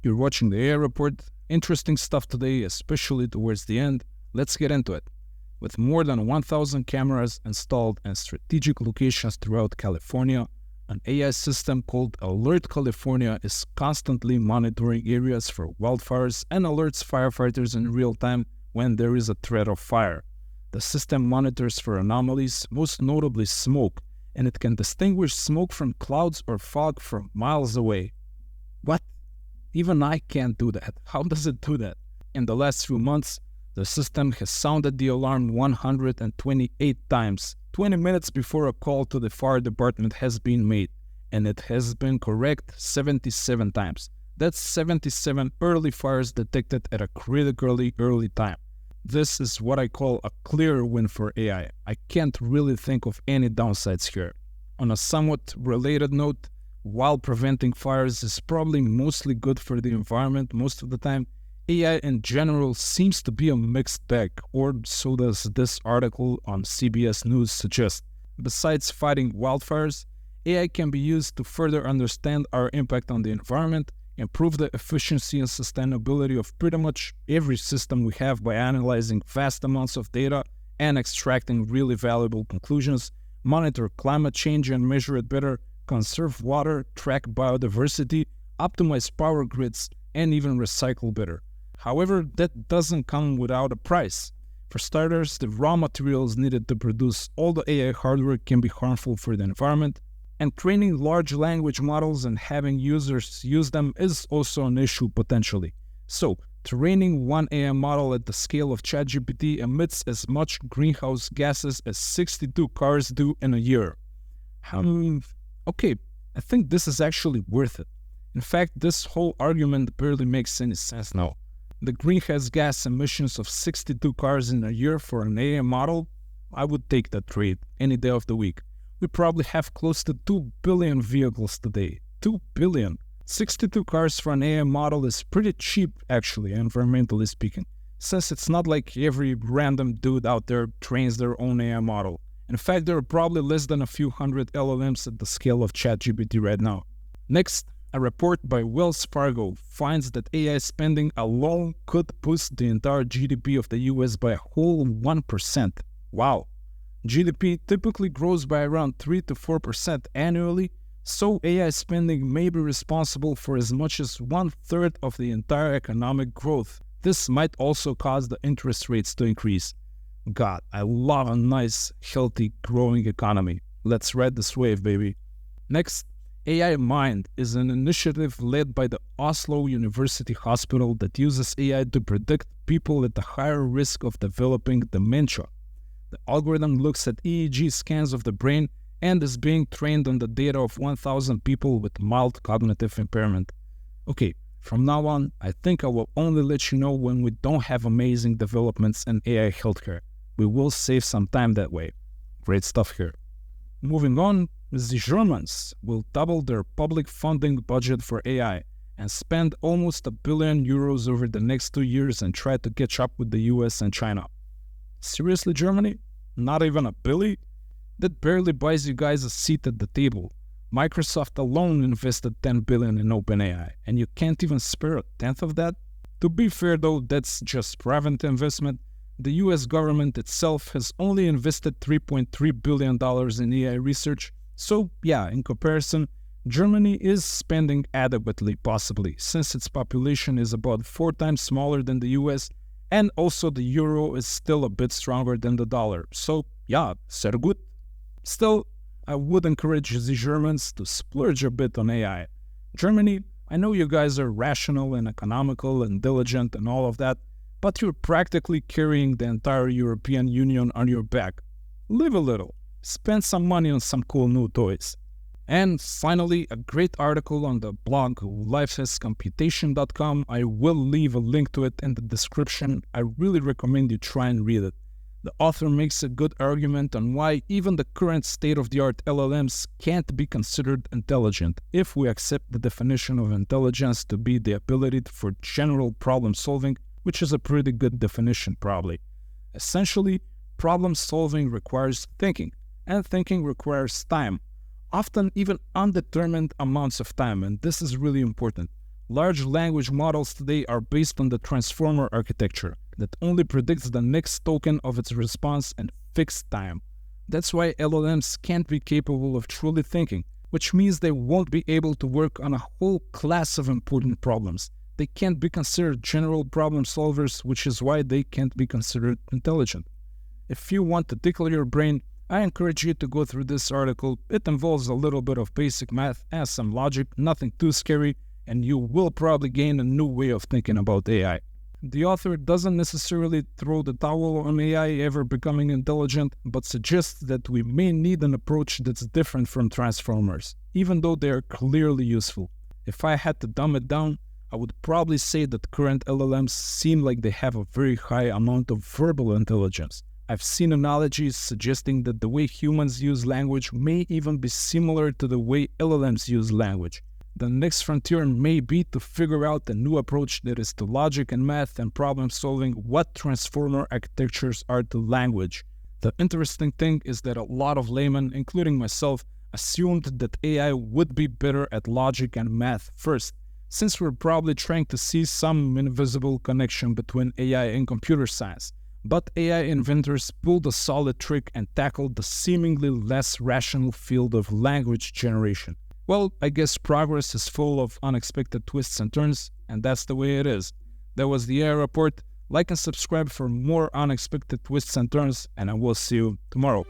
You're watching the AI Report. Interesting stuff today, especially towards the end. Let's get into it. With more than 1,000 cameras installed in strategic locations throughout California, an AI system called Alert California is constantly monitoring areas for wildfires and alerts firefighters in real time when there is a threat of fire. The system monitors for anomalies, most notably smoke, and it can distinguish smoke from clouds or fog from miles away. What? Even I can't do that. How does it do that? In the last few months, the system has sounded the alarm 128 times, 20 minutes before a call to the fire department has been made, and it has been correct 77 times. That's 77 early fires detected at a critically early time. This is what I call a clear win for AI. I can't really think of any downsides here. On a somewhat related note, while preventing fires is probably mostly good for the environment most of the time, AI in general seems to be a mixed bag, or so does this article on CBS News suggest. Besides fighting wildfires, AI can be used to further understand our impact on the environment, improve the efficiency and sustainability of pretty much every system we have by analyzing vast amounts of data and extracting really valuable conclusions, monitor climate change and measure it better, conserve water, track biodiversity, optimize power grids, and even recycle better. However, that doesn't come without a price. For starters, the raw materials needed to produce all the AI hardware can be harmful for the environment, and training large language models and having users use them is also an issue potentially. So, training one AI model at the scale of ChatGPT emits as much greenhouse gases as 62 cars do in a year. Okay, I think this is actually worth it. In fact, this whole argument barely makes any sense now. The greenhouse gas emissions of 62 cars in a year for an AI model, I would take that trade any day of the week. We probably have close to 2 billion vehicles today. 2 billion. 62 cars for an AI model is pretty cheap, actually, environmentally speaking, since it's not like every random dude out there trains their own AI model. In fact, there are probably less than a few hundred LLMs at the scale of ChatGPT right now. Next, a report by Wells Fargo finds that AI spending alone could boost the entire GDP of the US by a whole 1%. Wow. GDP typically grows by around 3 to 4% annually, so AI spending may be responsible for as much as 1/3 of the entire economic growth. This might also cause the interest rates to increase. God, I love a nice, healthy, growing economy. Let's ride this wave, baby. Next, AI Mind is an initiative led by the Oslo University Hospital that uses AI to predict people at a higher risk of developing dementia. The algorithm looks at EEG scans of the brain and is being trained on the data of 1,000 people with mild cognitive impairment. Okay, from now on, I think I will only let you know when we don't have amazing developments in AI healthcare. We will save some time that way. Great stuff here. Moving on, the Germans will double their public funding budget for AI and spend almost €1 billion over the next 2 years and try to catch up with the US and China. Seriously, Germany? Not even a billy? That barely buys you guys a seat at the table. Microsoft alone invested $10 billion in OpenAI, and you can't even spare a tenth of that? To be fair though, that's just private investment. The US government itself has only invested $3.3 billion in AI research, so yeah, in comparison, Germany is spending adequately possibly, since its population is about 4 times smaller than the US, and also the euro is still a bit stronger than the dollar, so yeah, sehr gut. Still, I would encourage the Germans to splurge a bit on AI. Germany, I know you guys are rational and economical and diligent and all of that, but you're practically carrying the entire European Union on your back. Live a little. Spend some money on some cool new toys. And finally, a great article on the blog lifescomputation.com. I will leave a link to it in the description. I really recommend you try and read it. The author makes a good argument on why even the current state-of-the-art LLMs can't be considered intelligent if we accept the definition of intelligence to be the ability for general problem solving, which is a pretty good definition probably. Essentially, problem solving requires thinking, and thinking requires time, often even undetermined amounts of time, and this is really important. Large language models today are based on the transformer architecture that only predicts the next token of its response in fixed time. That's why LLMs can't be capable of truly thinking, which means they won't be able to work on a whole class of important problems. They can't be considered general problem solvers, which is why they can't be considered intelligent. If you want to tickle your brain, I encourage you to go through this article. It involves a little bit of basic math and some logic, nothing too scary, and you will probably gain a new way of thinking about AI. The author doesn't necessarily throw the towel on AI ever becoming intelligent, but suggests that we may need an approach that's different from transformers, even though they are clearly useful. If I had to dumb it down, I would probably say that current LLMs seem like they have a very high amount of verbal intelligence. I've seen analogies suggesting that the way humans use language may even be similar to the way LLMs use language. The next frontier may be to figure out a new approach that is to logic and math and problem solving what transformer architectures are to language. The interesting thing is that a lot of laymen, including myself, assumed that AI would be better at logic and math first, since we're probably trying to see some invisible connection between AI and computer science. But AI inventors pulled a solid trick and tackled the seemingly less rational field of language generation. Well, I guess progress is full of unexpected twists and turns, and that's the way it is. That was the AI Report. Like and subscribe for more unexpected twists and turns, and I will see you tomorrow.